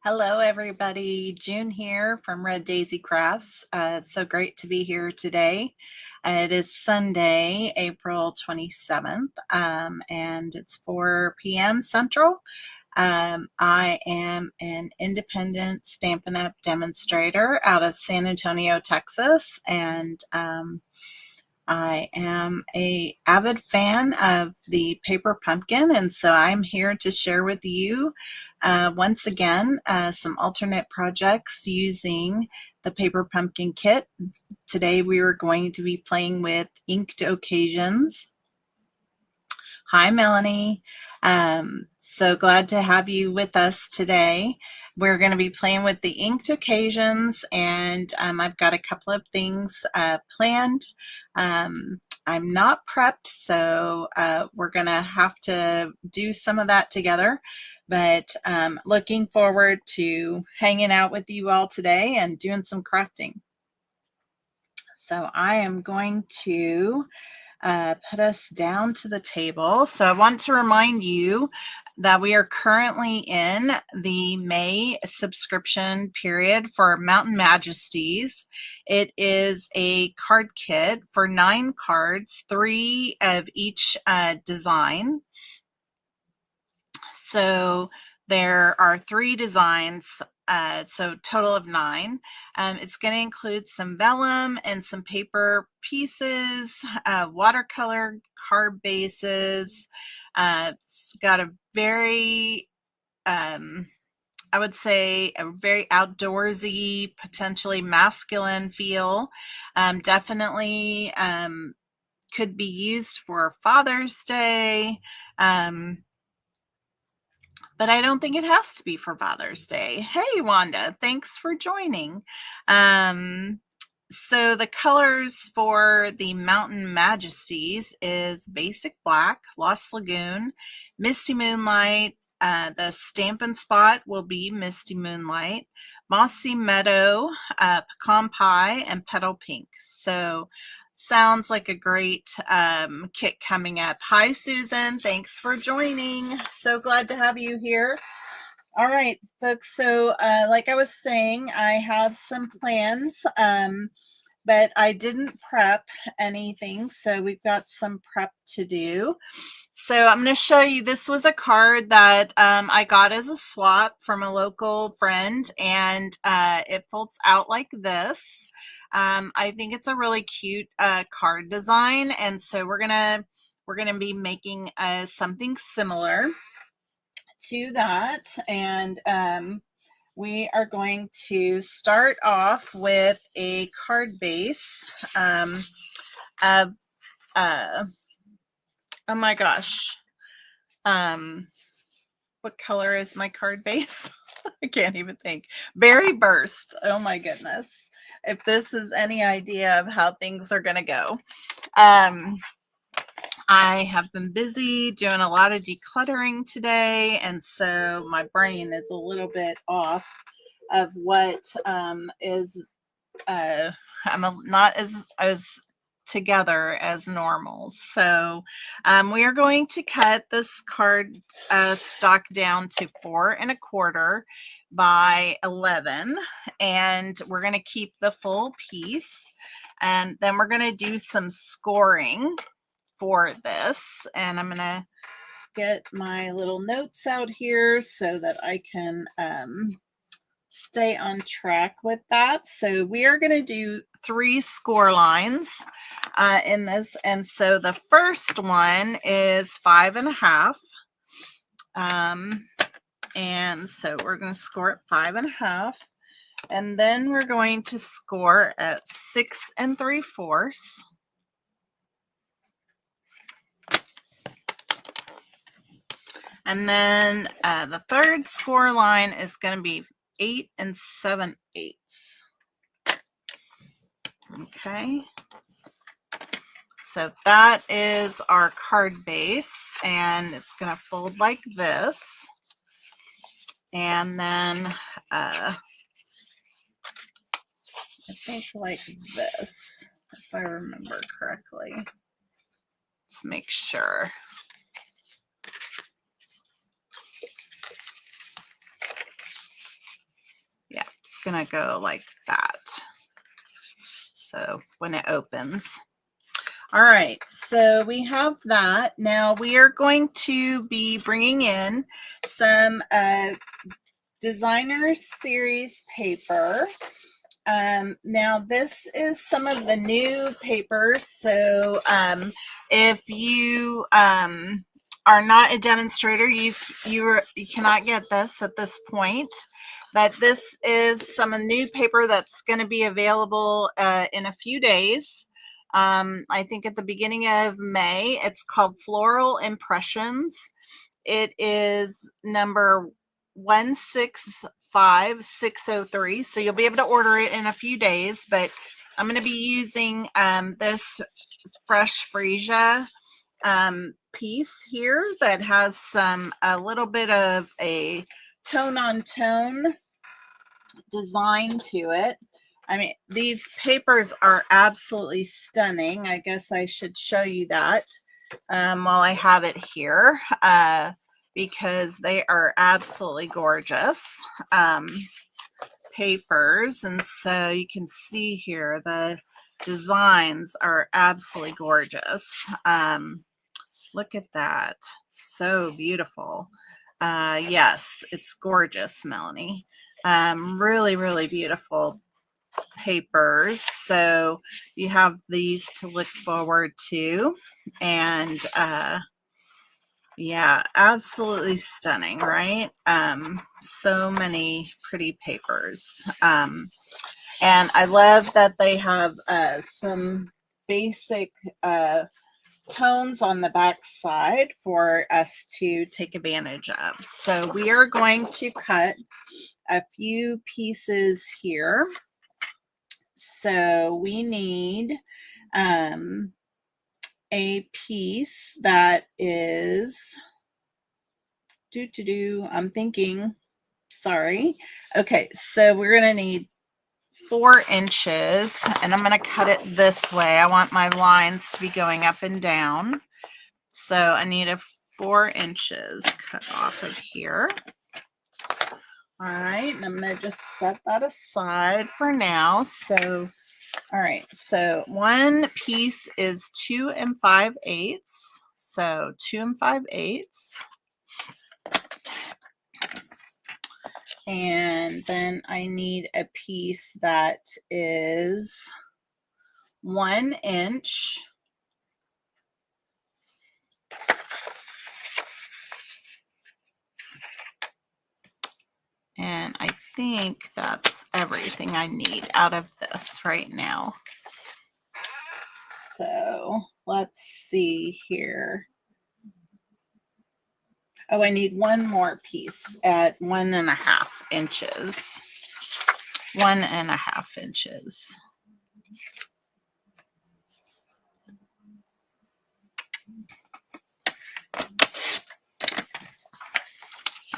Hello, everybody. June here from Red Daisy Crafts. It's so great to be here today. It is Sunday, April 27th, and it's 4 p.m. Central. I am an independent Stampin' Up! Demonstrator out of San Antonio, Texas, and I am an avid fan of the Paper Pumpkin, and so I'm here to share with you once again some alternate projects using the Paper Pumpkin kit. Today we are going to be playing with Inked Occasions. Hi, Melanie. So glad to have you with us today. We're going to be playing with the Inked Occasions, and I've got a couple of things planned. I'm not prepped, so we're going to have to do some of that together, but looking forward to hanging out with you all today and doing some crafting. So I am going to put us down to the table. So I want to remind you that we are currently in the May subscription period for Mountain Majesties. It is a card kit for 9 cards, 3 of each design. So there are 3 designs, so total of 9. It's going to include some vellum and some paper pieces, watercolor card bases. It's got a very, I would say, a very outdoorsy, potentially masculine feel. Definitely could be used for Father's Day. But I don't think it has to be for Father's Day. Hey, Wanda, thanks for joining. So the colors for the Mountain Majesties is Basic Black, Lost Lagoon, Misty Moonlight. The Stampin' Spot will be Misty Moonlight, Mossy Meadow, Pecan Pie, and Petal Pink. So sounds like a great kit coming up. Hi, Susan. Thanks for joining. So glad to have you here. All right, folks. So like I was saying, I have some plans, but I didn't prep anything. So we've got some prep to do. So I'm going to show you, this was a card that I got as a swap from a local friend, and it folds out like this. I think it's a really cute card design, and so we're gonna be making something similar to that, and we are going to start off with a card base of oh my gosh, what color is my card base? I can't even think. Berry Burst. Oh my goodness. If this is any idea of how things are going to go. I have been busy doing a lot of decluttering today, and so my brain is a little bit off of what is I'm not as together as normal. So we are going to cut this card stock down to 4 1/4 by 11, and we're going to keep the full piece, and then we're going to do some scoring for this, and I'm going to get my little notes out here so that I can stay on track with that. So we are going to do 3 score lines in this, and so the first one is 5 1/2, and so we're going to score at 5 1/2, and then we're going to score at 6 3/4. And then the third score line is going to be 8 7/8. Okay. So that is our card base, and it's going to fold like this. And then I think like this, if I remember correctly. Let's make sure. going to go like that. So when it opens. All right, so we have that. Now we are going to be bringing in some Designer Series paper. Now this is some of the new papers. So if you are not a demonstrator, you cannot get this at this point. But this is some new paper that's going to be available in a few days. I think at the beginning of May. It's called Floral Impressions. It is number 165603. So you'll be able to order it in a few days, but I'm going to be using this fresh freesia piece here that has a little bit of a tone on tone design to it. I mean, these papers are absolutely stunning. I guess I should show you that while I have it here, because they are absolutely gorgeous papers. And so you can see here the designs are absolutely gorgeous. Look at that. So beautiful. Yes, it's gorgeous, Melanie. Really, really beautiful papers. So you have these to look forward to. And yeah, absolutely stunning, right? So many pretty papers. And I love that they have some basic tones on the back side for us to take advantage of. So we are going to cut a few pieces here. So we need a piece that is I'm thinking, sorry. Okay, so we're going to need 4 inches, and I'm going to cut it this way. I want my lines to be going up and down. So I need a 4 inches cut off of here. All right, and I'm going to just set that aside for now. So, all right, so one piece is 2 5/8. So 2 5/8. And then I need a piece that is 1 inch. And I think that's everything I need out of this right now. So let's see here. Oh, I need one more piece at 1.5 inches. 1.5 inches.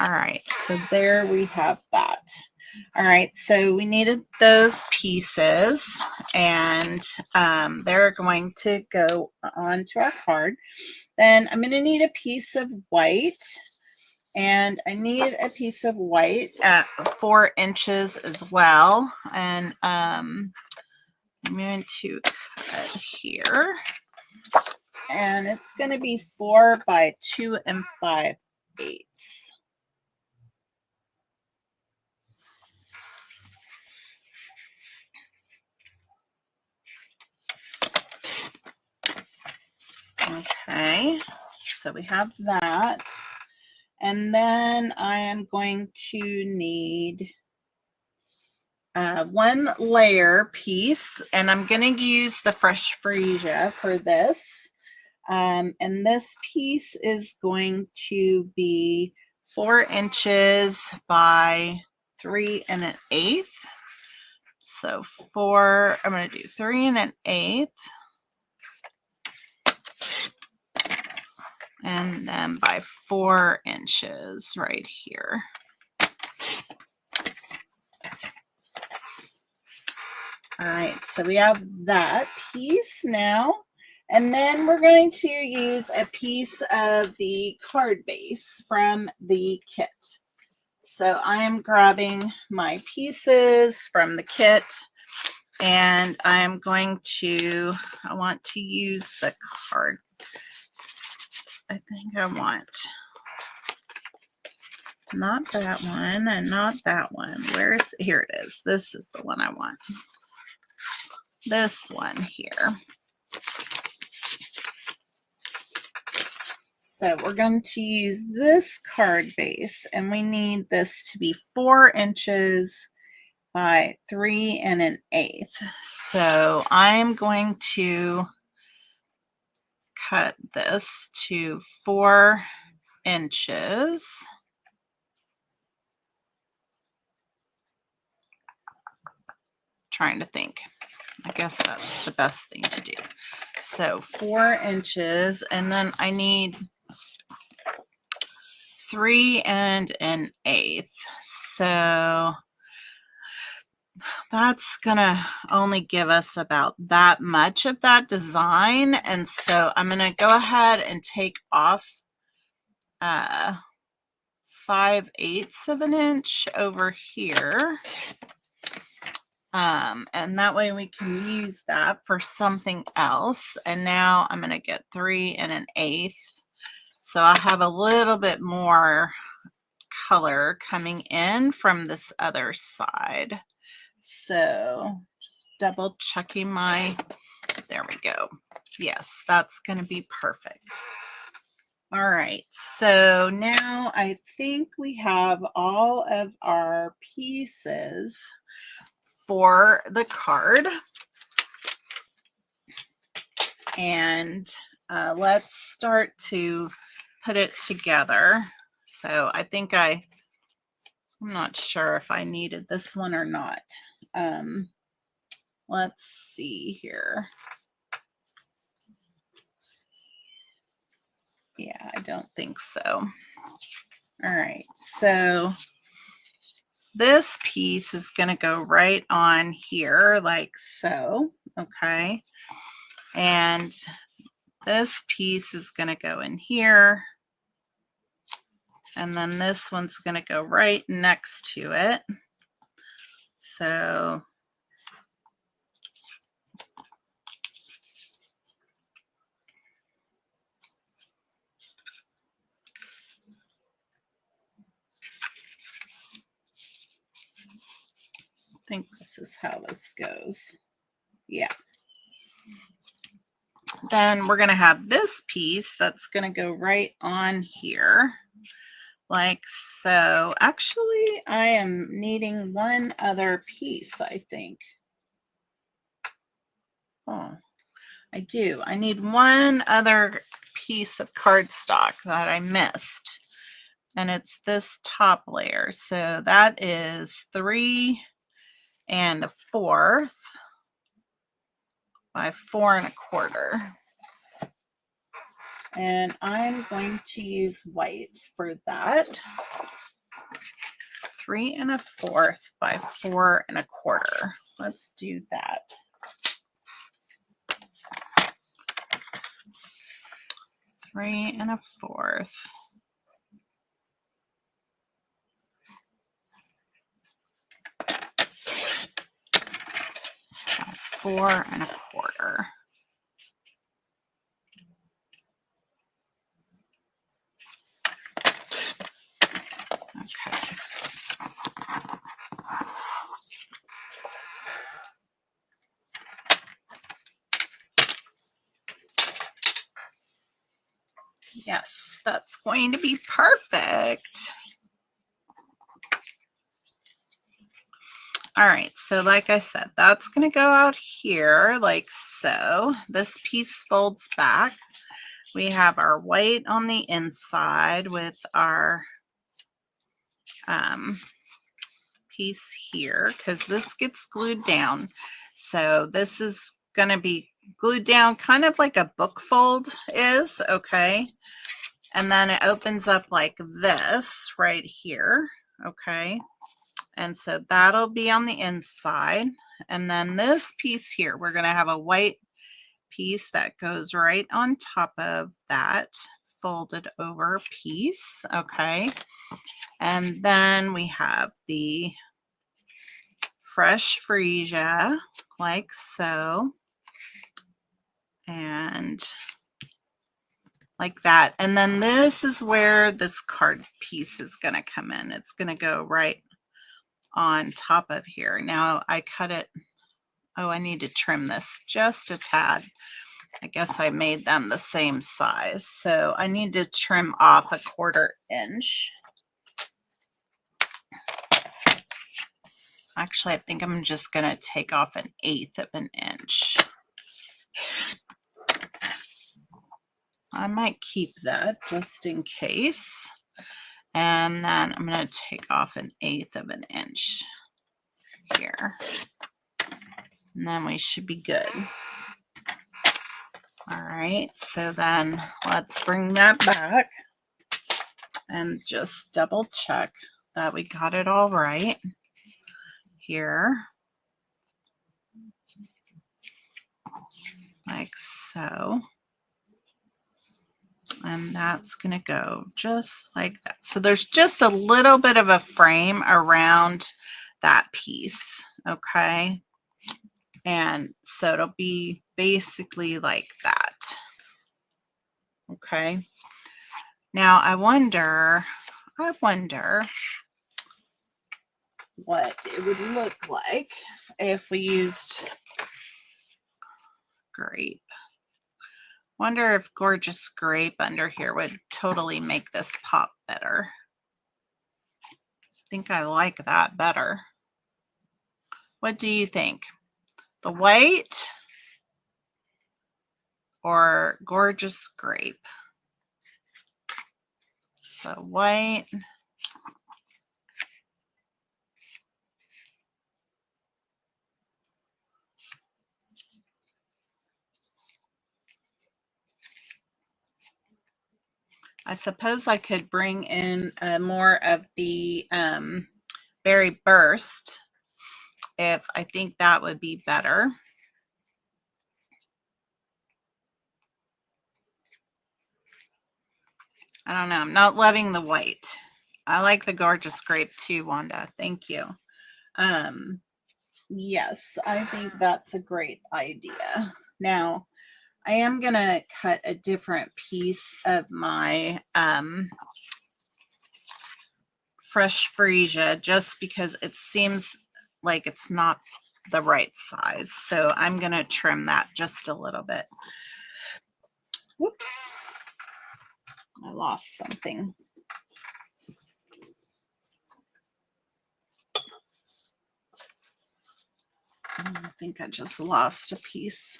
All right, so there we have that. All right, so we needed those pieces, and they're going to go onto our card. Then I'm going to need a piece of white, and I need a piece of white at 4 inches as well. And I'm going to cut here, and it's going to be 4 by 2 5/8. Okay, so we have that. And then I am going to need 1 layer piece, and I'm going to use the fresh freesia for this. And this piece is going to be 4 inches by 3 1/8. So I'm going to do 3 1/8. And then by 4 inches right here. All right, so we have that piece now. And then we're going to use a piece of the card base from the kit. So I am grabbing my pieces from the kit, and I'm going to, I want to use the card. I think I want not that one and not that one. Where's, here it is. This is the one I want. This one here. So we're going to use this card base, and we need this to be 4 inches by 3 1/8. So I'm going to cut this to 4 inches. Trying to think. I guess that's the best thing to do. So 4 inches, and then I need 3 1/8. So that's gonna only give us about that much of that design. And so I'm gonna go ahead and take off 5/8 of an inch over here. And that way we can use that for something else. And now I'm going to get 3 1/8. So I have a little bit more color coming in from this other side. So just double checking my, there we go. Yes, that's going to be perfect. All right, so now I think we have all of our pieces for the card, and let's start to put it together. So I think I'm not sure if I needed this one or not. Let's see here. Yeah, I don't think so. All right, so this piece is going to go right on here like so, okay? And this piece is going to go in here, and then this one's going to go right next to it. So I think this is how this goes. Yeah. Then we're going to have this piece that's going to go right on here like so. Actually, I am needing one other piece, I think. Oh, I do. I need one other piece of cardstock that I missed, and it's this top layer. So that is 3 1/4 by 4 1/4. And I'm going to use white for that. 3 1/4 by 4 1/4. Let's do that. 3 1/4. 4 1/4. Okay. Yes, that's going to be perfect. All right, so like I said, that's going to go out here like so. This piece folds back. We have our white on the inside with our piece here, because this gets glued down. So this is going to be glued down kind of like a book fold is, okay? And then it opens up like this right here, okay? And so that'll be on the inside. And then this piece here, we're going to have a white piece that goes right on top of that folded over piece. Okay. And then we have the fresh freesia like so. And like that. And then this is where this card piece is going to come in. It's going to go right on top of here. Now I cut it. Oh, I need to trim this just a tad. I guess I made them the same size. So I need to trim off 1/4 inch. Actually, I think I'm just going to take off 1/8 of an inch. I might keep that just in case. And then I'm going to take off 1/8 of an inch here. And then we should be good. All right, so then let's bring that back and just double check that we got it all right here. Like so. And that's going to go just like that. So there's just a little bit of a frame around that piece, okay? And so it'll be basically like that, okay? Now I wonder what it would look like if we used grape. Wonder if gorgeous grape under here would totally make this pop better. I think I like that better. What do you think? The white or gorgeous grape? So white. I suppose I could bring in more of the berry burst if I think that would be better. I don't know. I'm not loving the white. I like the gorgeous grape too, Wanda. Thank you. Yes, I think that's a great idea. Now, I am going to cut a different piece of my fresh freesia just because it seems like it's not the right size. So I'm going to trim that just a little bit. Whoops. I lost something. I think I just lost a piece.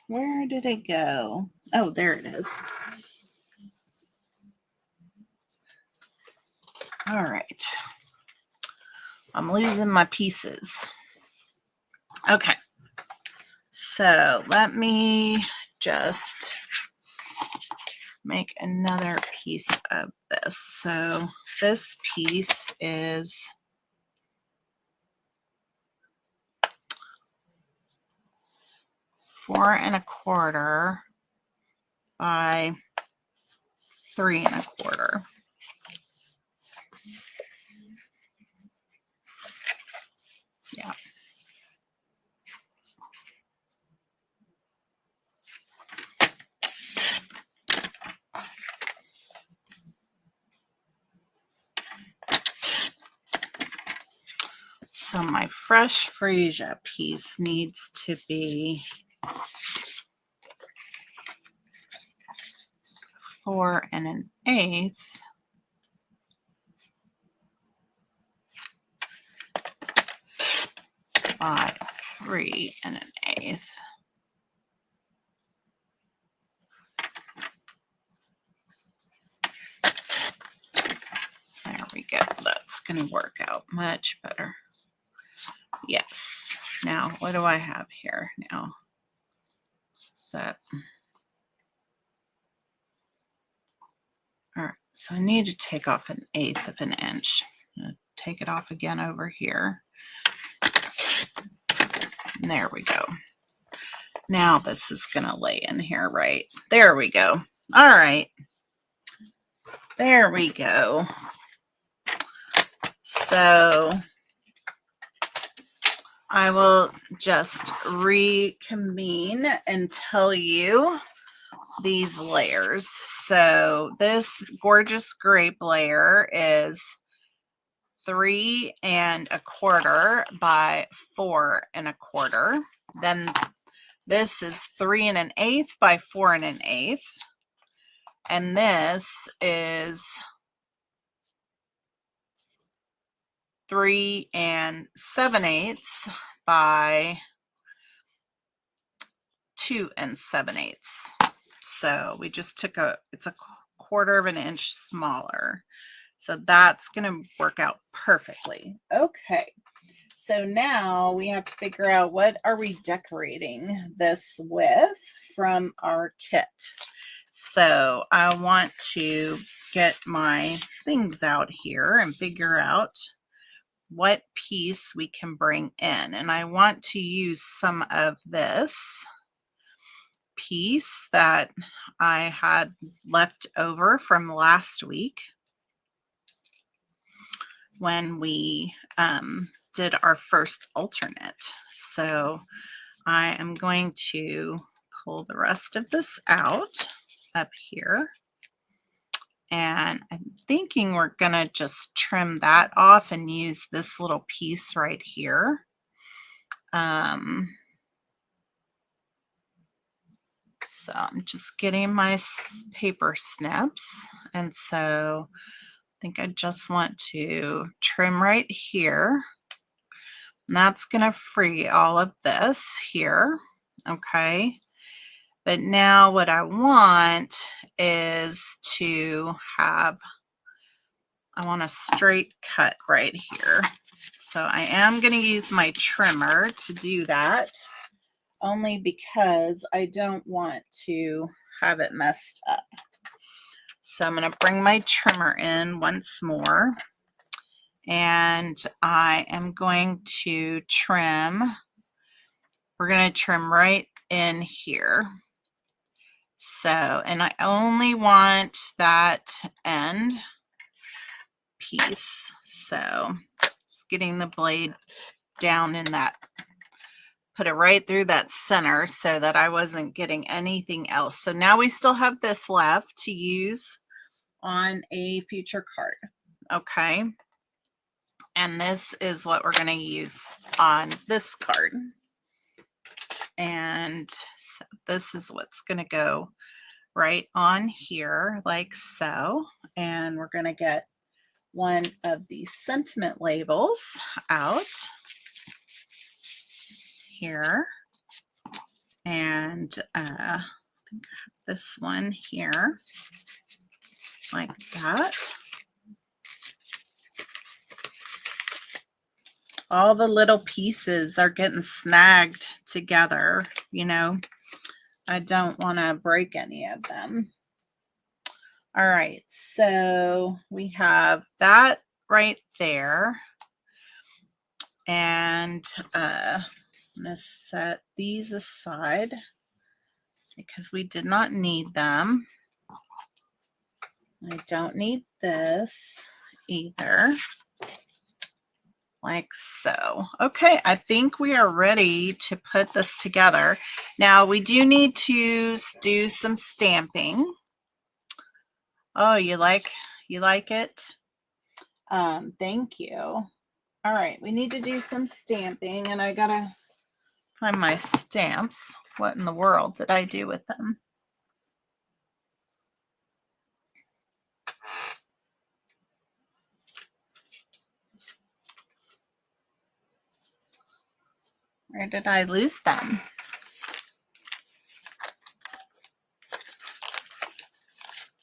Where did it go? Oh, there it is. All right. I'm losing my pieces. Okay. So let me just make another piece of this. So this piece is 4 1/4 by 3 1/4. Yeah. So my fresh freesia piece needs to be 4 1/8 by 3 1/8. There we go. That's going to work out much better. Yes. Now, what do I have here now? So, all right. So I need to take off 1/8 of an inch. Take it off again over here. And there we go. Now this is going to lay in here, right? There we go. All right. There we go. So I will just reconvene and tell you these layers. So this gorgeous grape layer is 3 1/4 by 4 1/4. Then this is 3 1/8 by 4 1/8. And this is 3 7/8 by 2 7/8. So we just took it's a 1/4 inch smaller. So that's going to work out perfectly. Okay. So now we have to figure out what are we decorating this with from our kit. So I want to get my things out here and figure out what piece we can bring in. And I want to use some of this piece that I had left over from last week when we did our first alternate. So I am going to pull the rest of this out up here. And I'm thinking we're going to just trim that off and use this little piece right here. So I'm just getting my paper snips. And so I think I just want to trim right here. And that's going to free all of this here. Okay. But now what I want is to have, I want a straight cut right here. So I am going to use my trimmer to do that, only because I don't want to have it messed up. So I'm going to bring my trimmer in once more, and I am going to trim. We're going to trim right in here. So, and I only want that end piece. So just getting the blade down in that, put it right through that center so that I wasn't getting anything else. So now we still have this left to use on a future card. Okay. And this is what we're going to use on this card. And so this is what's going to go right on here like so. And we're going to get one of these sentiment labels out here. And I think I have this one here like that. All the little pieces are getting snagged together, you know. I don't want to break any of them. All right, so we have that right there. And I'm going to set these aside because we did not need them. I don't need this either. Like so. Okay, I think we are ready to put this together. Now we do need to do some stamping. Oh, you like it? Thank you. All right, we need to do some stamping, and I gotta find my stamps. What in the world did I do with them? Where did I lose them?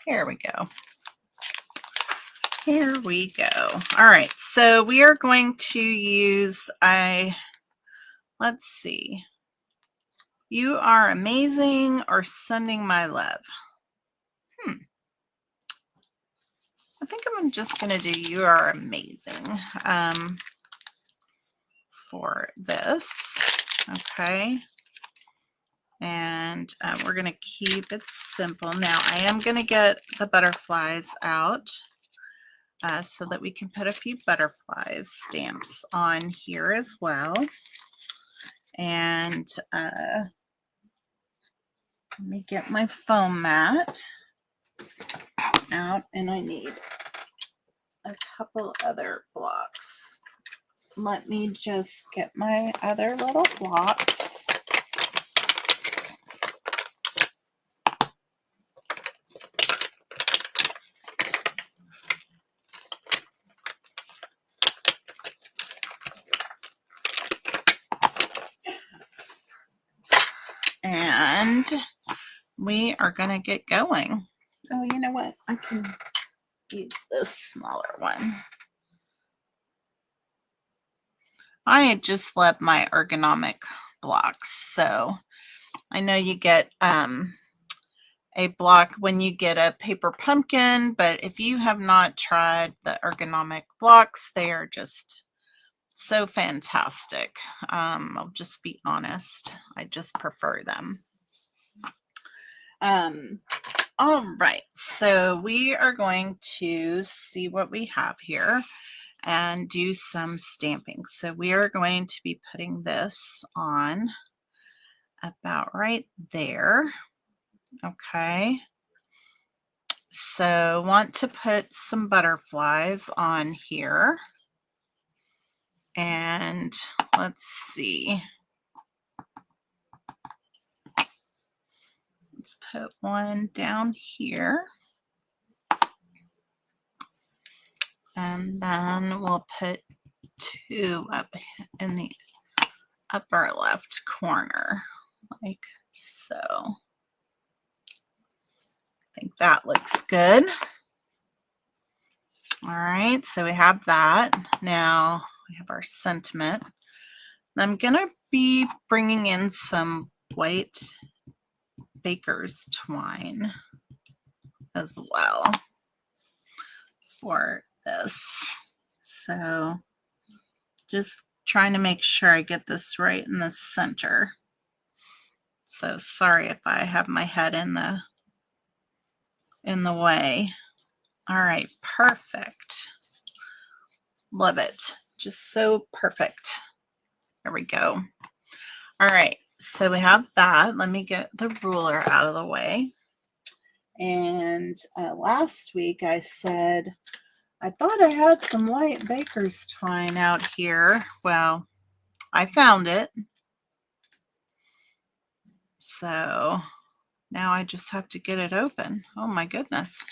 Here we go. Here we go. All right, so we are going to use, let's see. You are amazing, or sending my love. I think I'm just going to do you are amazing for this. Okay. And we're going to keep it simple. Now I am going to get the butterflies out so that we can put a few butterflies stamps on here as well. And let me get my foam mat out, and I need a couple other blocks. Let me just get my other little blocks. And we are going to get going. Oh, you know what? I can use this smaller one. I just love my ergonomic blocks. So I know you get a block when you get a paper pumpkin, but if you have not tried the ergonomic blocks, they are just so fantastic. I'll just be honest. I just prefer them. All right, so we are going to see what we have here and do some stamping. So we are going to be putting this on about right there. Okay. So want to put some butterflies on here. And let's see. Let's put one down here. And then we'll put two up in the upper left corner, like so. I think that looks good. All right, so we have that. Now we have our sentiment. I'm gonna be bringing in some white baker's twine as well for this. So just trying to make sure I get this right in the center. So sorry if I have my head in the way. All right, perfect. Love it. Just so perfect. There we go. All right, so we have that. Let me get the ruler out of the way. And last week I said, I thought I had some white baker's twine out here. Well, I found it. So now I just have to get it open. Oh my goodness.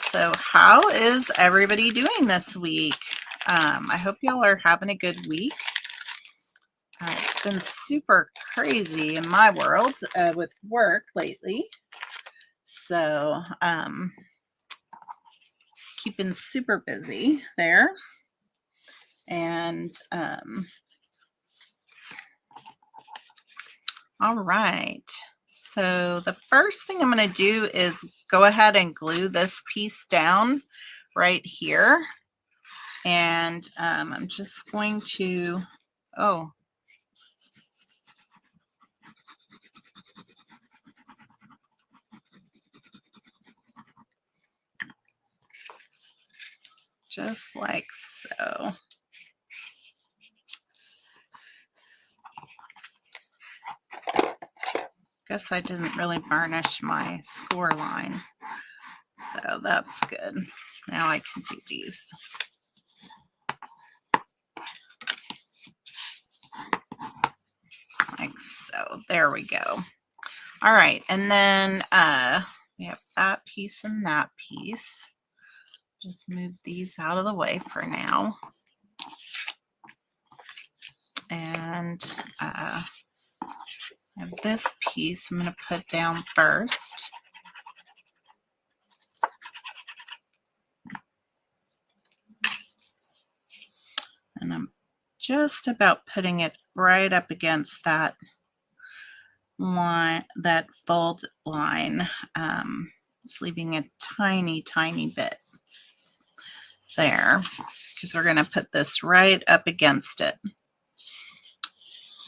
So how is everybody doing this week? I hope y'all are having a good week. It's been super crazy in my world with work lately. So keeping super busy there. And all right. So the first thing I'm going to do is go ahead and glue this piece down right here. And I'm just going to, just like so. Guess I didn't really varnish my score line, so that's good. Now I can do these. Like so. There we go. All right, and then we have that piece and that piece. Just move these out of the way for now. And I have this piece I'm going to put down first. And I'm just about putting it right up against that line, that fold line. Just leaving a tiny, tiny bit there because we're going to put this right up against it.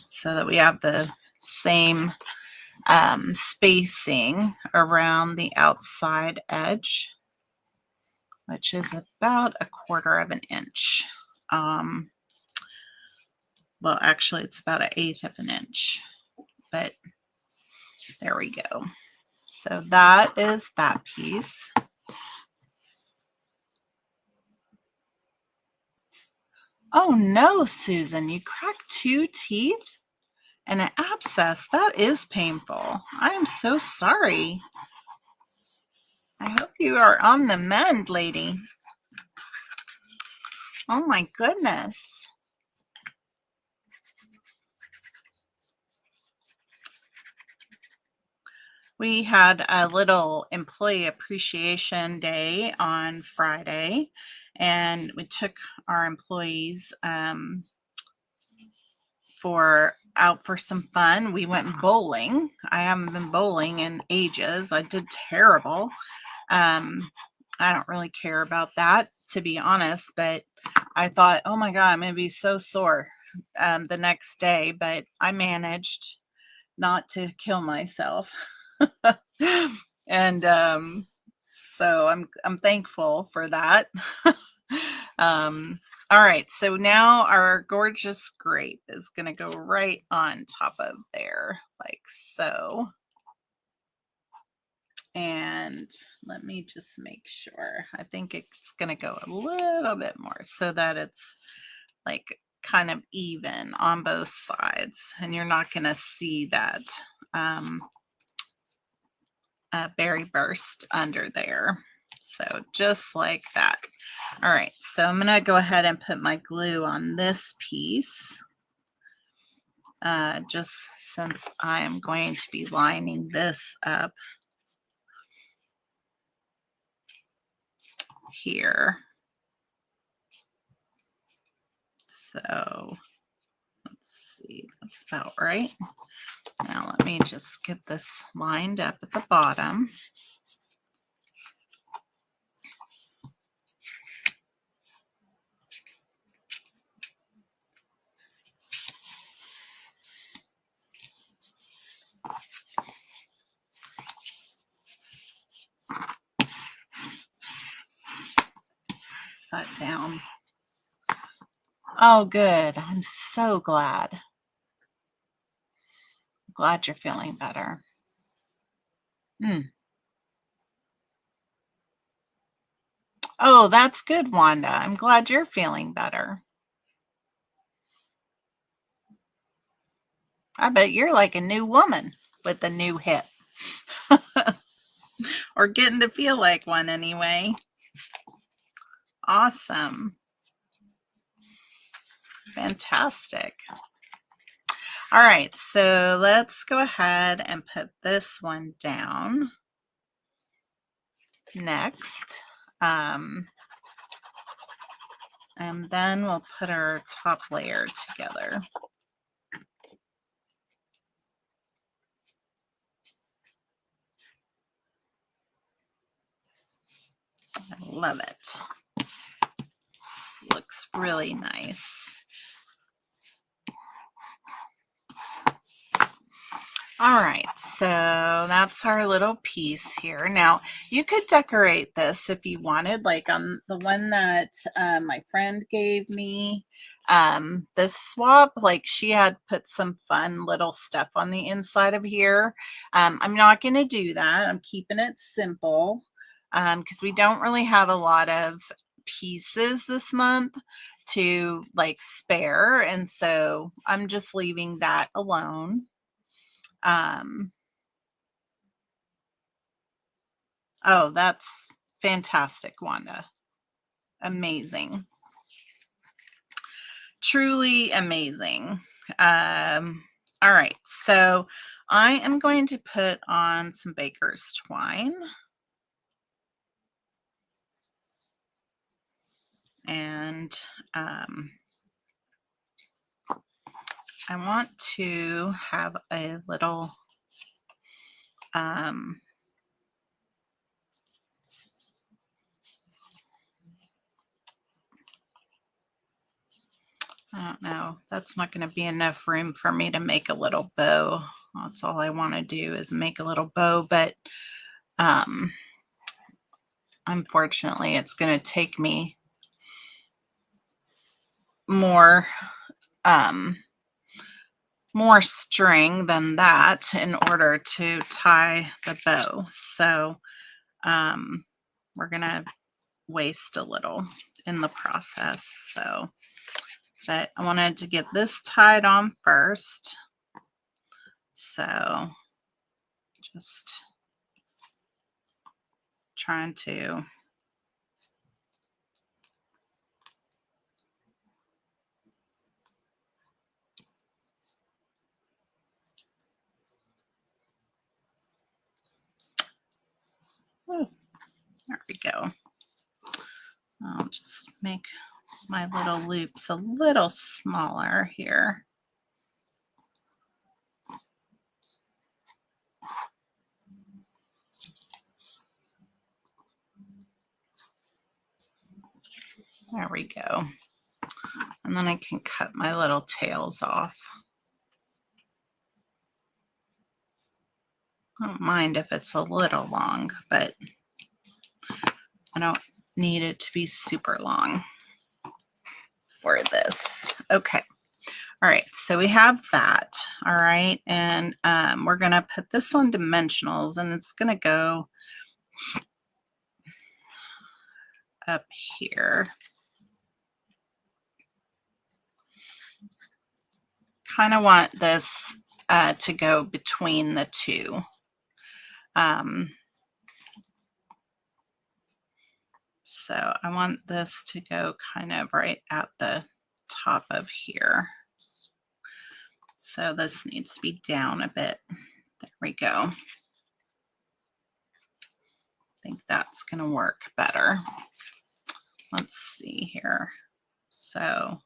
so that we have the same spacing around the outside edge, which is about 1/4 of an inch. Well, actually, it's about 1/8 of an inch, but there we go. So that is that piece. Oh no, Susan, you cracked 2 teeth and an abscess. That is painful. I am so sorry. I hope you are on the mend, lady. Oh my goodness. We had a little employee appreciation day on Friday, and we took our employees out for some fun. We went bowling. I haven't been bowling in ages. I did terrible. I don't really care about that, to be honest, but I thought, oh my God, I'm going to be so sore the next day, but I managed not to kill myself. And so I'm thankful for that. All right, so now our gorgeous grape is going to go right on top of there, like so. And let me just make sure. I think it's going to go a little bit more so that it's like kind of even on both sides, and you're not going to see that berry burst under there. So just like that. All right, so I'm going to go ahead and put my glue on this piece. Just since I am going to be lining this up here. So let's see, that's about right. Now let me just get this lined up at the bottom. Set down. Oh, good. I'm so glad. Glad you're feeling better. Oh, that's good, Wanda. I'm glad you're feeling better. I bet you're like a new woman with a new hip. Or getting to feel like one anyway. Awesome. Fantastic. All right, so let's go ahead and put this one down next. And then we'll put our top layer together. I love it. This looks really nice. All right, so that's our little piece here. Now, you could decorate this if you wanted, like on the one that my friend gave me, this swap, like she had put some fun little stuff on the inside of here. I'm not going to do that. I'm keeping it simple because we don't really have a lot of pieces this month to like spare, and so I'm just leaving that alone. Oh, that's fantastic, Wanda. Amazing. Truly amazing. All right, so I am going to put on some baker's twine. And I want to have a little don't know. That's not going to be enough room for me to make a little bow. That's all I want to do is make a little bow, but unfortunately it's going to take me more more string than that in order to tie the bow. So we're going to waste a little in the process. So, but I wanted to get this tied on first. So just trying to there we go. I'll just make my little loops a little smaller here. There we go. And then I can cut my little tails off. I don't mind if it's a little long, but I don't need it to be super long for this. Okay. All right, so we have that. All right, and we're gonna put this on dimensionals, and it's gonna go up here. Kind of want this to go between the two. So I want this to go kind of right at the top of here. So this needs to be down a bit. There we go. I think that's going to work better. Let's see here. So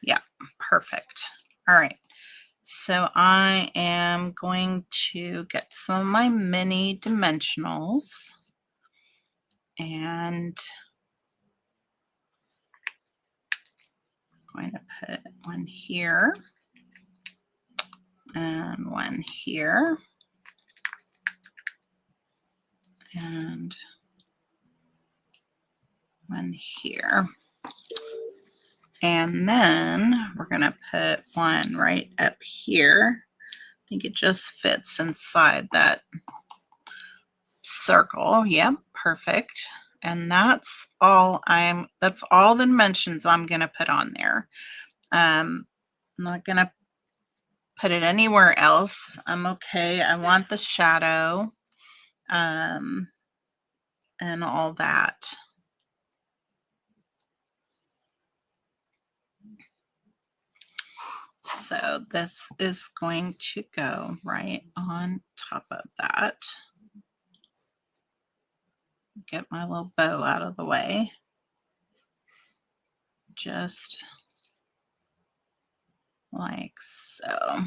yeah, perfect. All right. So I am going to get some of my mini dimensionals and I'm going to put one here and one here and one here. And then we're going to put one right up here. I think it just fits inside that circle. Yep, perfect. And that's all the dimensions I'm going to put on there. I'm not going to put it anywhere else. I'm okay. I want the shadow and all that. So this is going to go right on top of that. Get my little bow out of the way. Just like so.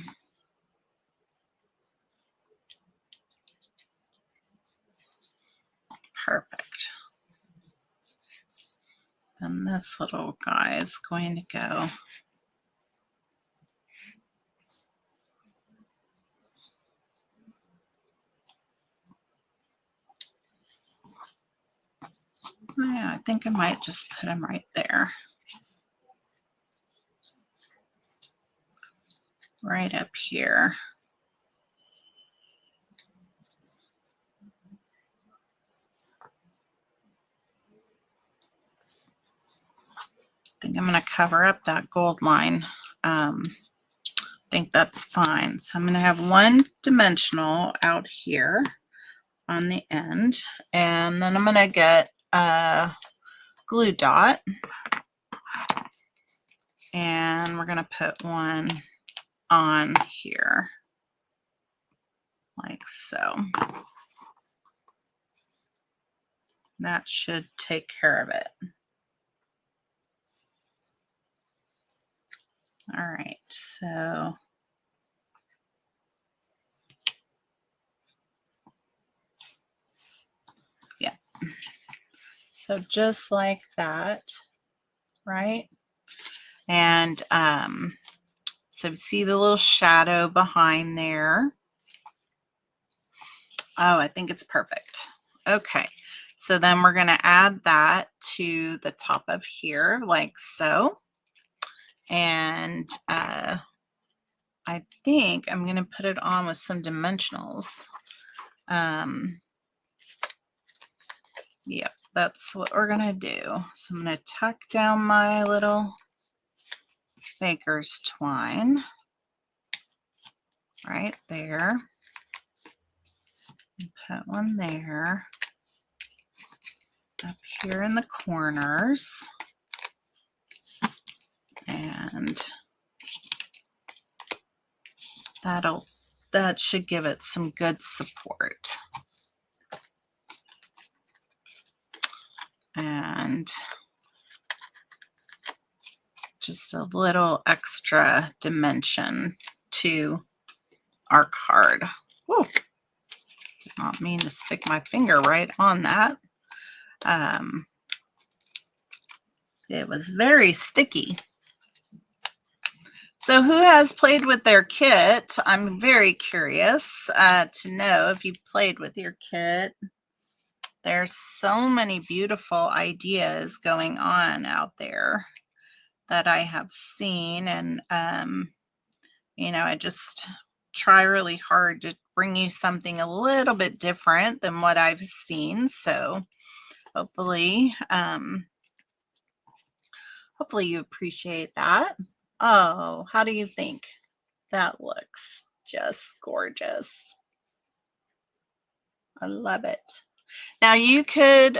Perfect. Then this little guy is going to go yeah, I think I might just put him right there. Right up here. I think I'm going to cover up that gold line. I think that's fine. So I'm going to have one dimensional out here on the end, and then I'm going to get a glue dot, and we're going to put one on here like so. That should take care of it. All right, so yeah, so just like that, right? And so see the little shadow behind there. Oh, I think it's perfect. Okay, so then we're going to add that to the top of here like so. And I think I'm going to put it on with some dimensionals. Yep, that's what we're going to do. So I'm going to tuck down my little baker's twine right there. Put one there. Up here in the corners. And that should give it some good support. And just a little extra dimension to our card. Whoa, did not mean to stick my finger right on that. It was very sticky. So who has played with their kit? I'm very curious to know if you've played with your kit. There's so many beautiful ideas going on out there that I have seen, and you know, I just try really hard to bring you something a little bit different than what I've seen. So hopefully you appreciate that. Oh, how do you think that looks? Just gorgeous. I love it. Now you could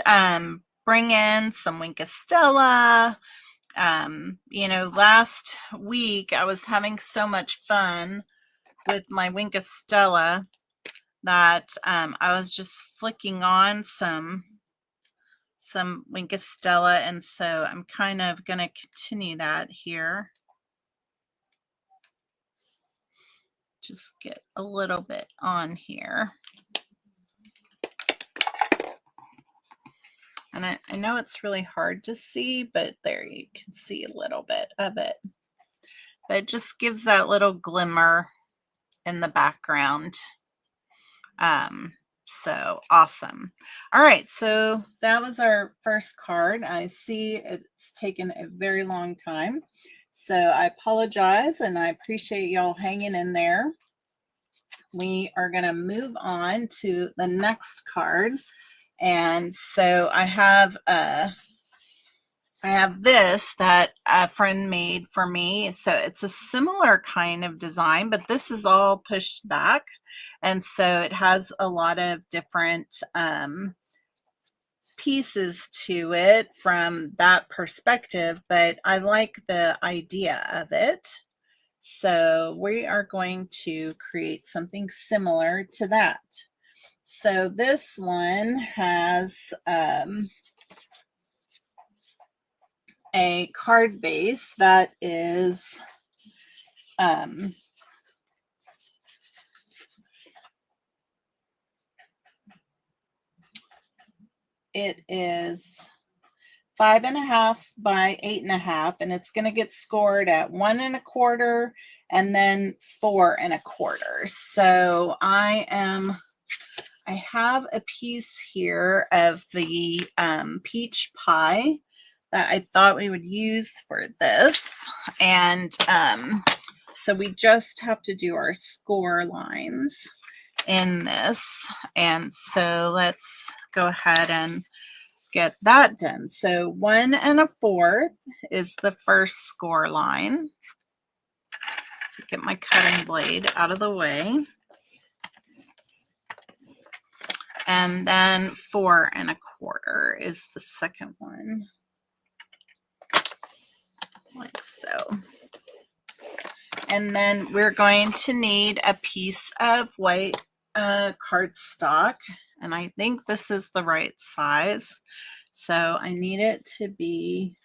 bring in some Wink of Stella. You know, last week I was having so much fun with my Wink of Stella that I was just flicking on some Wink of Stella, and so I'm kind of going to continue that here. Just get a little bit on here. And I know it's really hard to see, but there you can see a little bit of it. But it just gives that little glimmer in the background. So awesome. All right, so that was our first card. I see it's taken a very long time, so I apologize, and I appreciate y'all hanging in there. We are going to move on to the next card. And so I have this that a friend made for me. So it's a similar kind of design, but this is all pushed back. And so it has a lot of different pieces to it from that perspective, but I like the idea of it. So we are going to create something similar to that. So this one has a card base that is it is 5.5 by 8.5, and it's going to get scored at 1 1/4 and then 4 1/4. So I have a piece here of the peach pie that I thought we would use for this. And so we just have to do our score lines in this. And so let's go ahead and get that done. So 1 1/4 is the first score line. So get my cutting blade out of the way. And then 4 1/4 is the second one. Like so. And then we're going to need a piece of white cardstock, and I think this is the right size. So I need it to be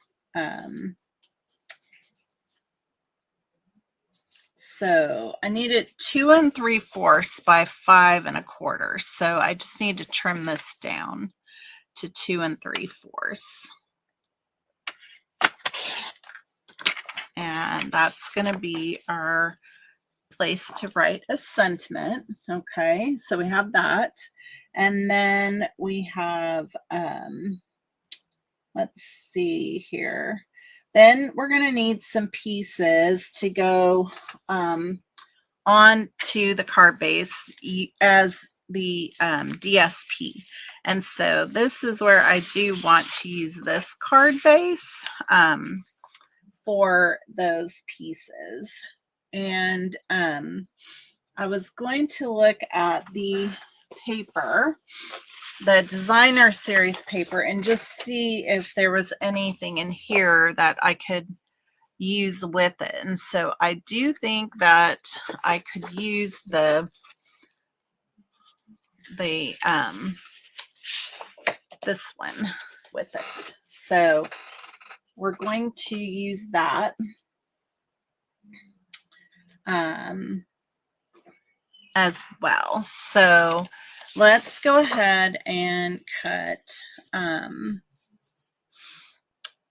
so I need it 2 3/4 by 5 1/4. So I just need to trim this down to 2 3/4. And that's going to be our place to write a sentiment. Okay, so we have that. And then we have, let's see here. Then we're going to need some pieces to go on to the card base as the DSP. And so this is where I do want to use this card base for those pieces. And I was going to look at the paper, the designer series paper, and just see if there was anything in here that I could use with it. And so I do think that I could use this one with it. So we're going to use that as well. So let's go ahead and cut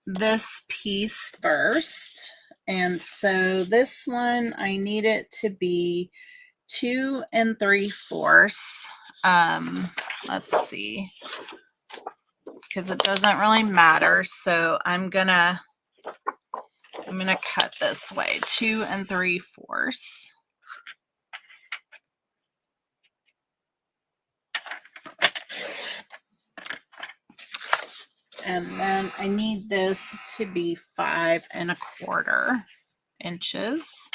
this piece first. And so this one, I need it to be 2 3/4. Let's see, because it doesn't really matter. So I'm gonna cut this way, 2 3/4. And then I need this to be 5 1/4 inches.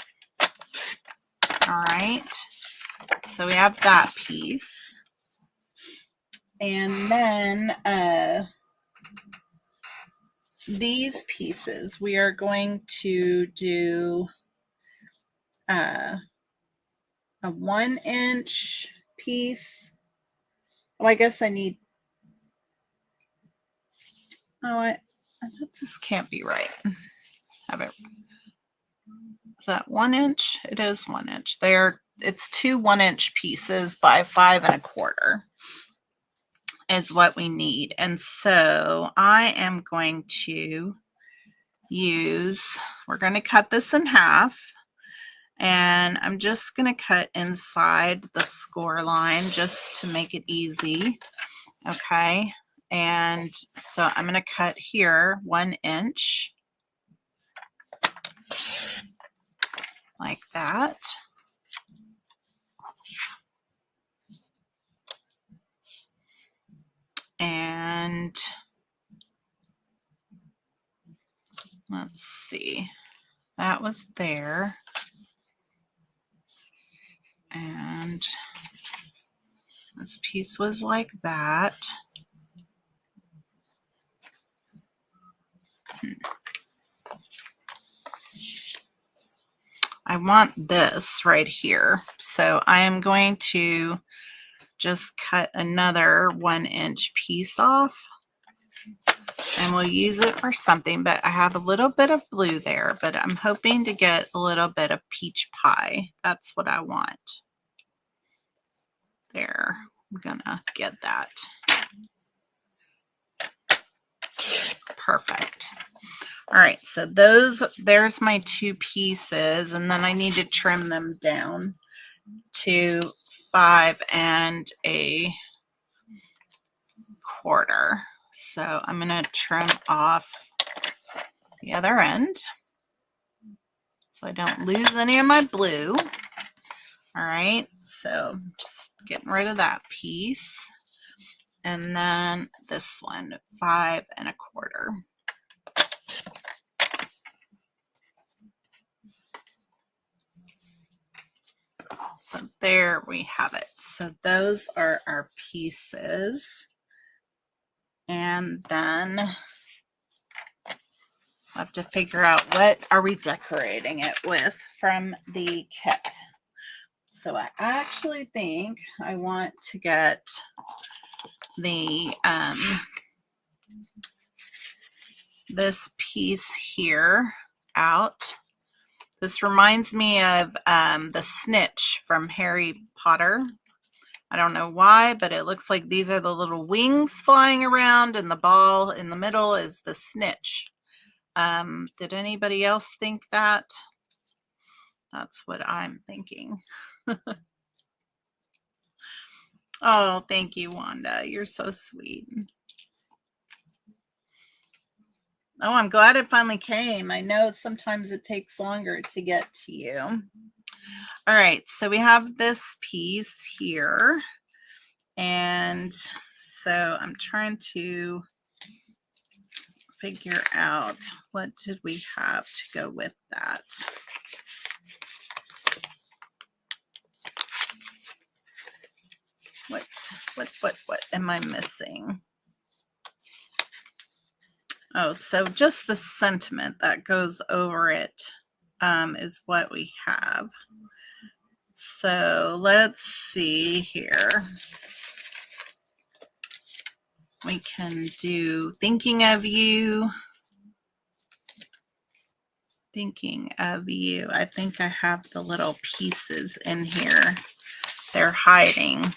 All right, so we have that piece. And then these pieces, we are going to do a 1 inch piece. Oh, I guess I need, this can't be right. Have it. Is that 1 inch? It is 1 inch. It's 2 1 inch pieces by 5 1/4 is what we need. And so I am going to we're going to cut this in half, and I'm just going to cut inside the score line just to make it easy. Okay. And so I'm going to cut here 1 inch like that. And let's see, that was there. And this piece was like that. I want this right here. So I am going to just cut another 1 inch piece off, and we'll use it for something. But I have a little bit of blue there, but I'm hoping to get a little bit of peach pie. That's what I want. There, I'm gonna get that. Perfect. All right, so there's my 2 pieces, and then I need to trim them down to 5 1/4. So I'm going to trim off the other end so I don't lose any of my blue. All right, so just getting rid of that piece. And then this one, 5 1/4. So there we have it. So those are our pieces. And then I have to figure out what are we decorating it with from the kit. So I actually think I want to get the this piece here out. This reminds me of the snitch from Harry Potter. I don't know why, but it looks like these are the little wings flying around, and the ball in the middle is the snitch. Did anybody else think that? That's what I'm thinking. Oh, thank you, Wanda. You're so sweet. Oh, I'm glad it finally came. I know sometimes it takes longer to get to you. All right, so we have this piece here. And so I'm trying to figure out what did we have to go with that. What am I missing? Oh, so just the sentiment that goes over it is what we have. So let's see here. We can do thinking of you. Thinking of you. I think I have the little pieces in here. They're hiding.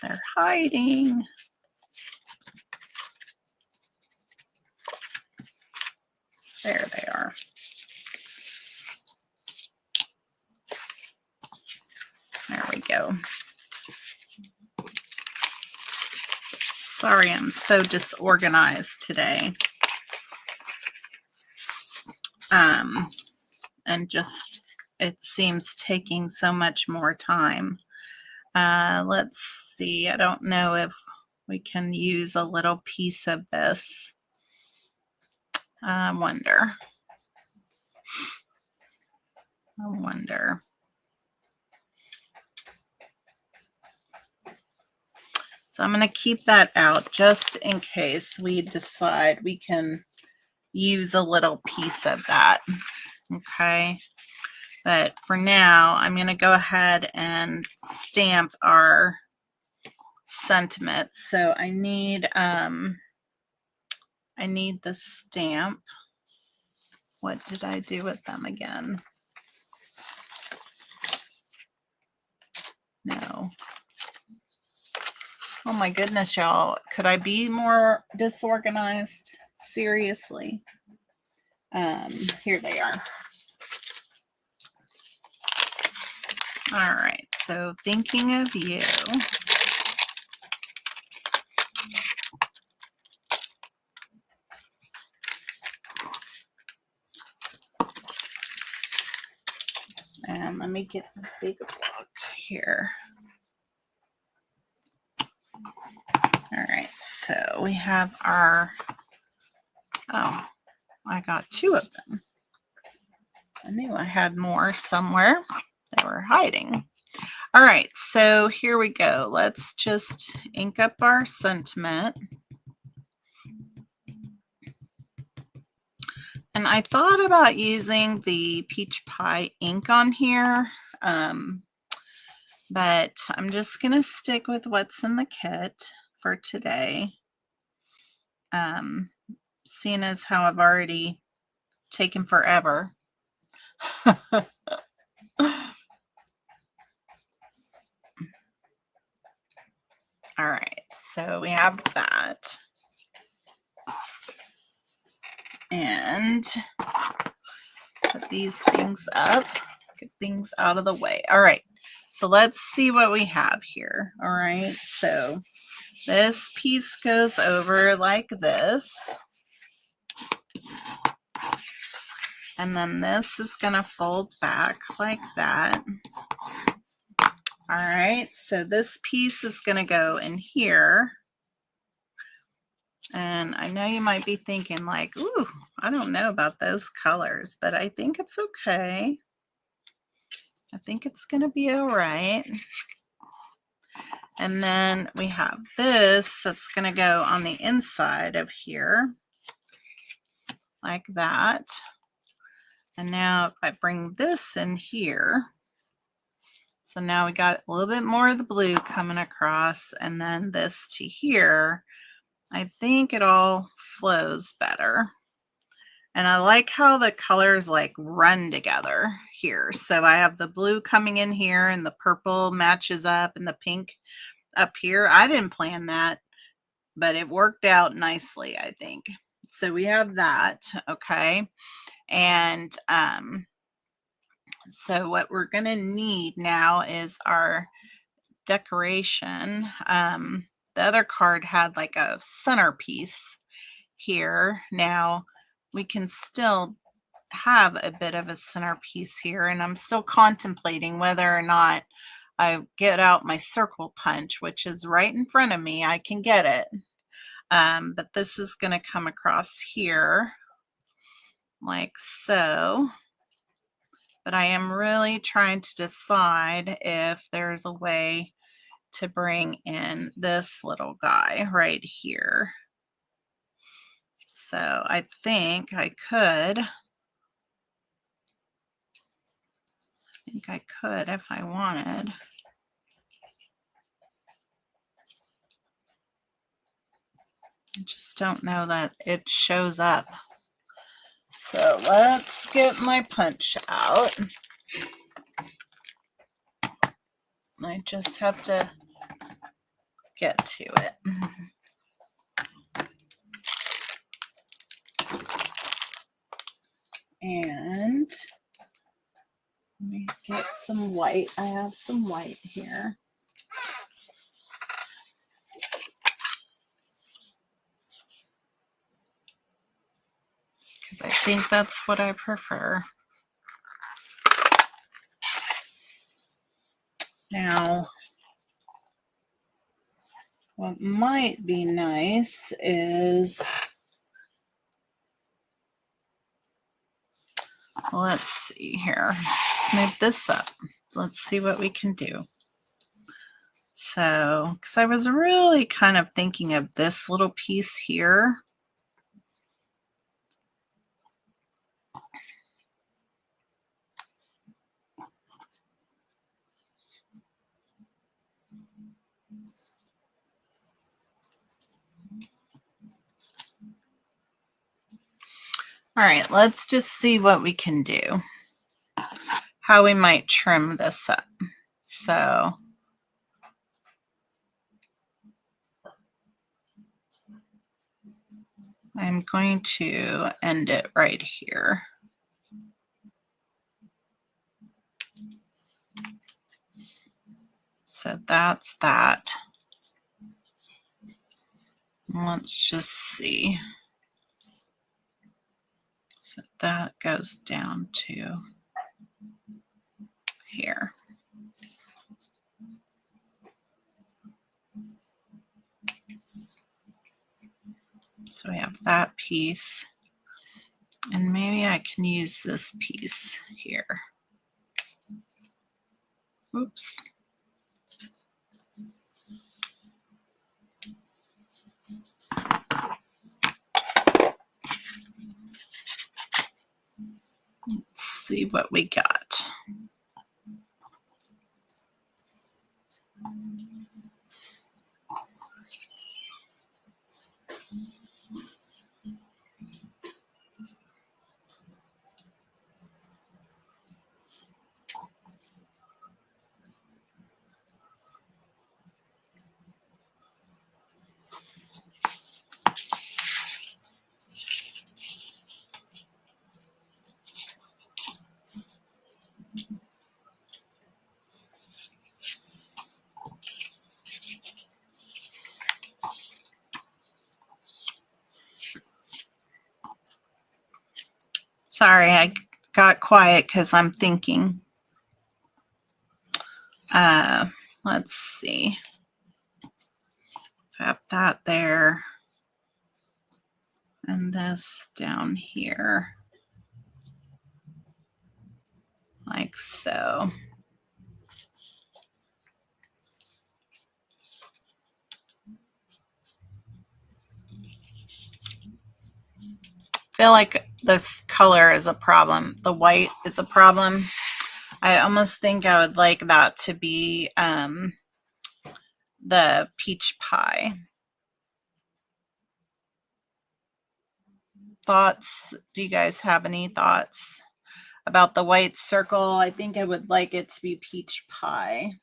They're hiding. There they are. There we go. Sorry, I'm so disorganized today. And just, it seems taking so much more time. Let's see. I don't know if we can use a little piece of this. I wonder. So I'm going to keep that out just in case we decide we can use a little piece of that. Okay. But for now, I'm going to go ahead and stamp our sentiment. So I need the stamp. What did I do with them again? No. Oh my goodness, y'all. Could I be more disorganized? Seriously. Here they are. All right, so thinking of you. And let me get the big book here. All right, so we have our, oh, I got two of them. I knew I had more somewhere. They were hiding. All right, so here we go. Let's just ink up our sentiment. And I thought about using the peach pie ink on here, but I'm just going to stick with what's in the kit for today. Seeing as how I've already taken forever. All right, so we have that. And put these things up, get things out of the way. All right, so let's see what we have here. All right, so this piece goes over like this. And then this is going to fold back like that. All right, so this piece is going to go in here. And I know you might be thinking like, ooh, I don't know about those colors, but I think it's okay. I think it's going to be all right. And then we have this that's going to go on the inside of here like that. And now if I bring this in here, so now we got a little bit more of the blue coming across, and then this to here, I think it all flows better. And I like how the colors like run together here. So I have the blue coming in here and the purple matches up and the pink up here. I didn't plan that, but it worked out nicely, I think. So we have that, okay? And so what we're gonna need now is our decoration. The other card had like a centerpiece here. Now we can still have a bit of a centerpiece here, and I'm still contemplating whether or not I get out my circle punch, which is right in front of me. I can get it. But this is going to come across here like so. But I am really trying to decide if there's a way to bring in this little guy right here. So I think I could. If I wanted. I just don't know that it shows up. So let's get my punch out. I just have to get to it. And let me get some white. I have some white here. Because I think that's what I prefer. Now, what might be nice is, let's see here. Let's move this up. Let's see what we can do. So, because I was really kind of thinking of this little piece here. All right, let's just see what we can do. How we might trim this up. So I'm going to end it right here. So that's that. Let's just see. So that goes down to here. So we have that piece. And maybe I can use this piece here. Oops. Let's see what we got. Sorry, I got quiet because I'm thinking. Let's see. Have that there. And this down here. Like so. I feel like this color is a problem. The white is a problem. I almost think I would like that to be the peach pie. Thoughts? Do you guys have any thoughts about the white circle? I think I would like it to be peach pie.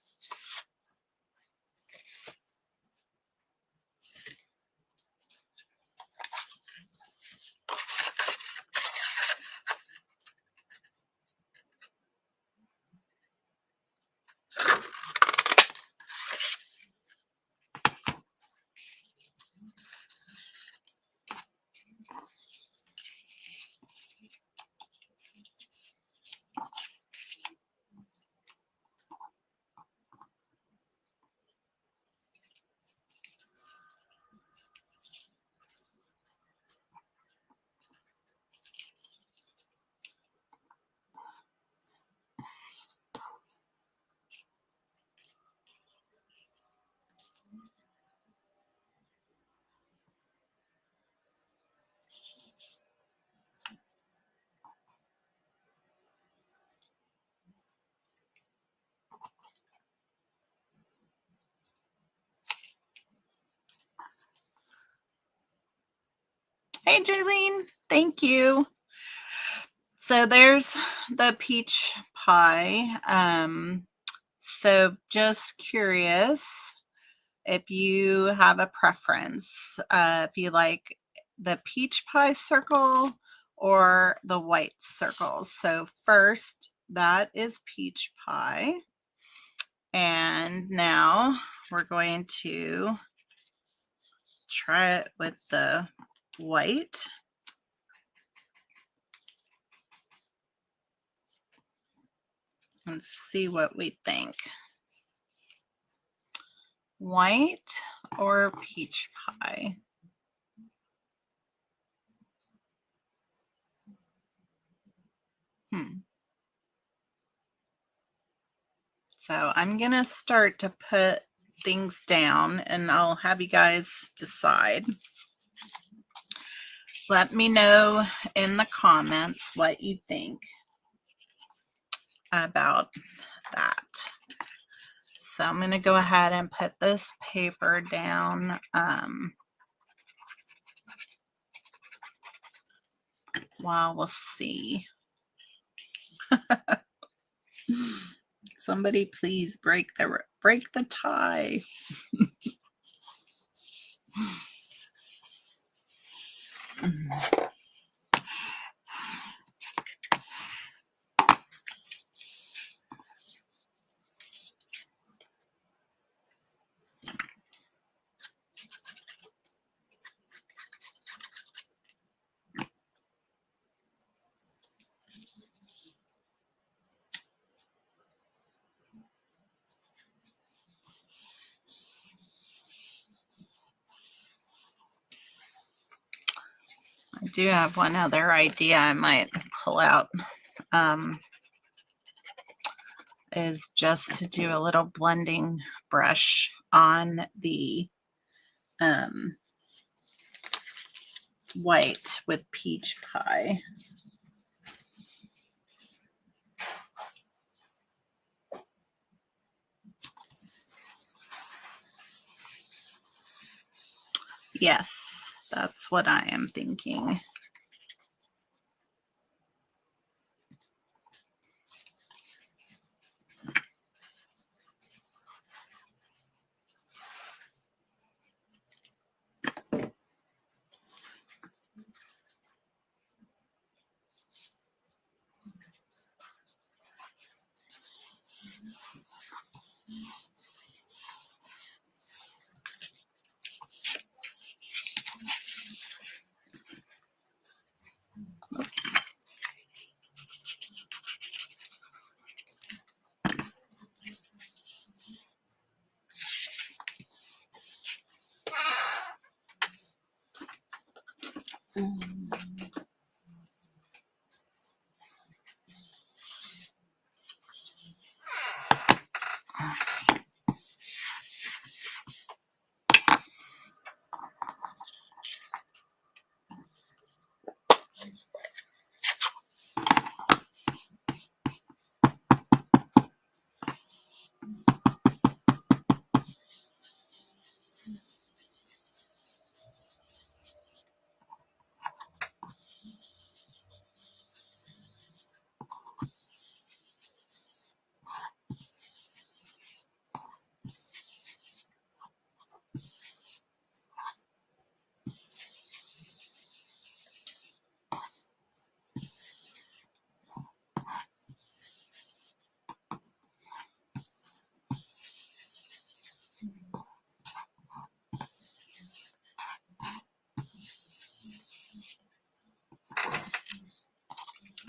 Hey, Jaylene. Thank you. So there's the peach pie. So just curious if you have a preference, if you like the peach pie circle or the white circles. So first, that is peach pie. And now we're going to try it with the white. And see what we think. White or peach pie? So I'm going to start to put things down and I'll have you guys decide. Let me know in the comments what you think about that. So I'm going to go ahead and put this paper down. Well, we'll see. Somebody please break the tie. I do have one other idea I might pull out, is just to do a little blending brush on the white with peach pie. Yes, that's what I am thinking. Oops.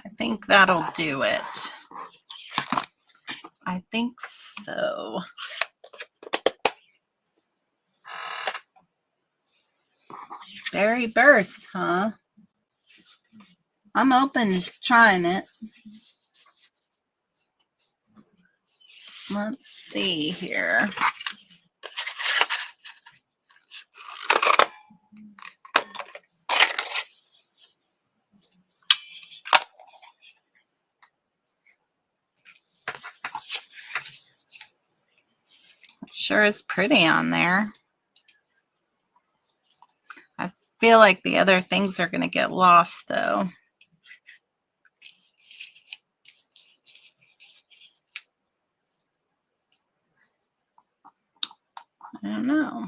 I think that'll do it. I think so. Berry burst, huh? I'm open to trying it. Let's see here. It sure is pretty on there. I feel like the other things are going to get lost though. I don't know.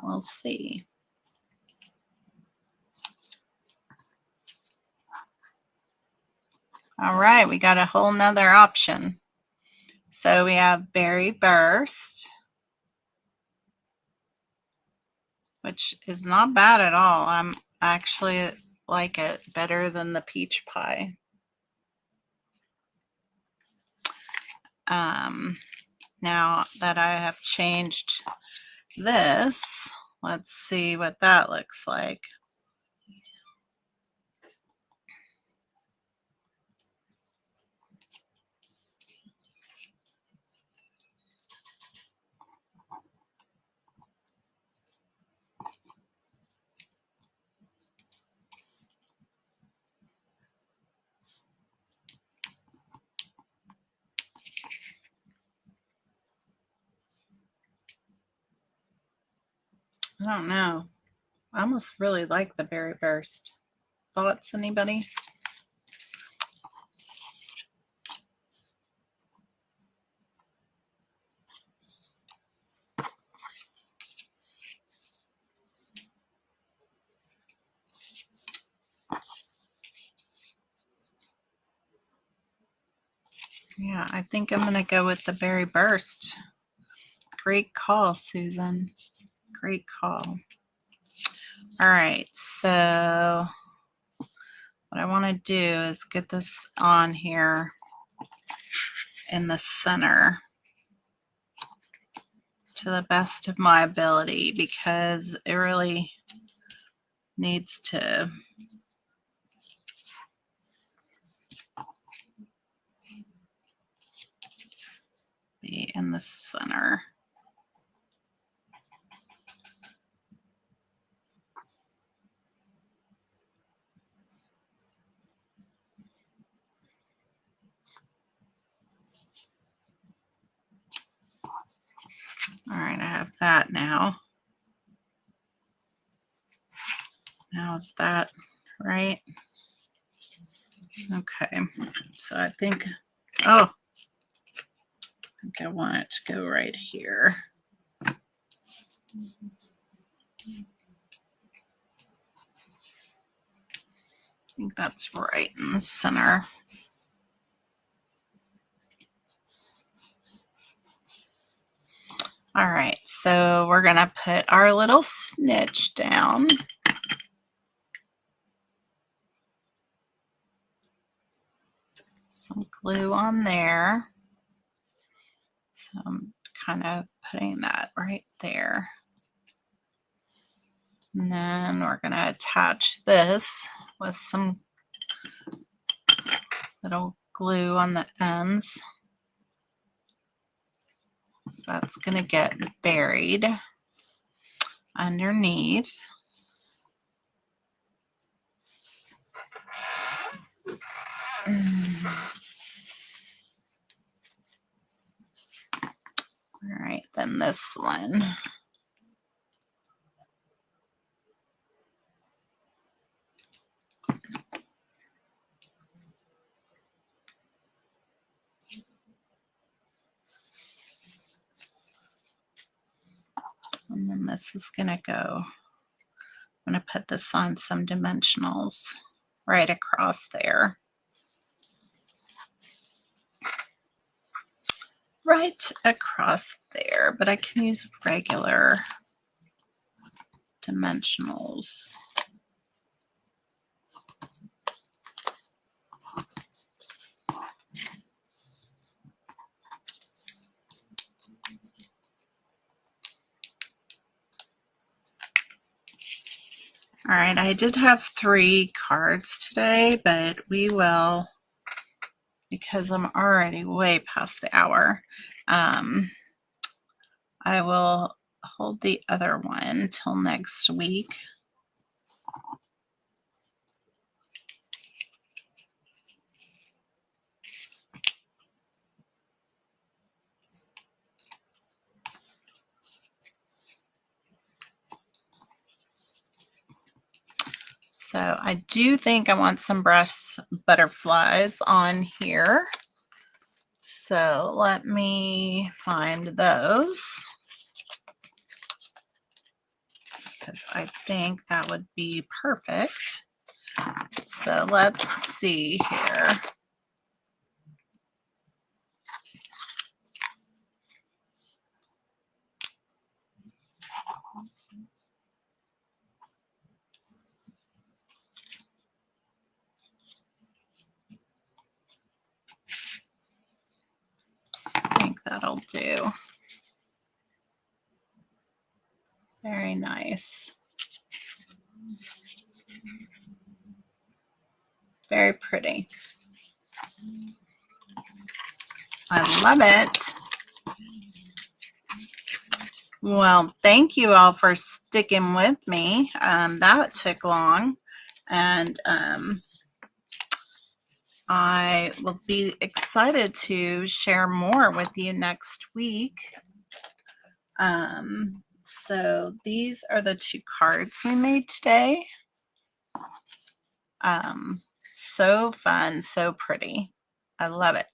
We'll see. All right, we got a whole nother option. So we have Berry Burst, which is not bad at all. I'm actually like it better than the peach pie. Now that I have changed this, let's see what that looks like. I don't know. I almost really like the Berry Burst. Thoughts, anybody? Yeah, I think I'm going to go with the Berry Burst. Great call, Susan. Great call. All right, so what I want to do is get this on here in the center to the best of my ability because it really needs to be in the center. All right, I have that now. Now is that right? Okay, so I think, oh, I think I want it to go right here. I think that's right in the center. All right, so we're gonna put our little snitch down. Some glue on there. So I'm kind of putting that right there. And then we're gonna attach this with some little glue on the ends. So that's gonna get buried underneath. All right, then this one. And then this is gonna go, I'm gonna put this on some dimensionals right across there. Right across there, but I can use regular dimensionals. All right, I did have 3 cards today, but we will, because I'm already way past the hour, I will hold the other one till next week. So I do think I want some brass butterflies on here. So let me find those, because I think that would be perfect. So let's see here. I think that'll do. Very nice. Very pretty. I love it. Well, thank you all for sticking with me. That took long, and I will be excited to share more with you next week. So these are the 2 cards we made today. So fun, so pretty. I love it.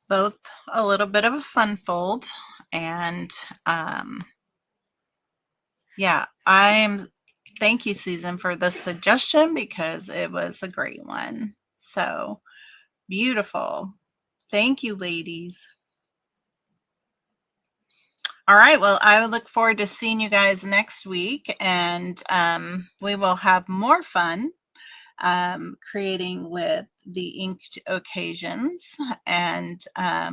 Both a little bit of a fun fold, and yeah, thank you, Susan, for the suggestion, because it was a great one. So beautiful. Thank you, ladies. All right, well, I look forward to seeing you guys next week, and we will have more fun creating with the inked occasions. And I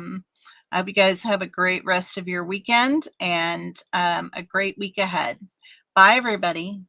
hope you guys have a great rest of your weekend, and a great week ahead. Bye, everybody.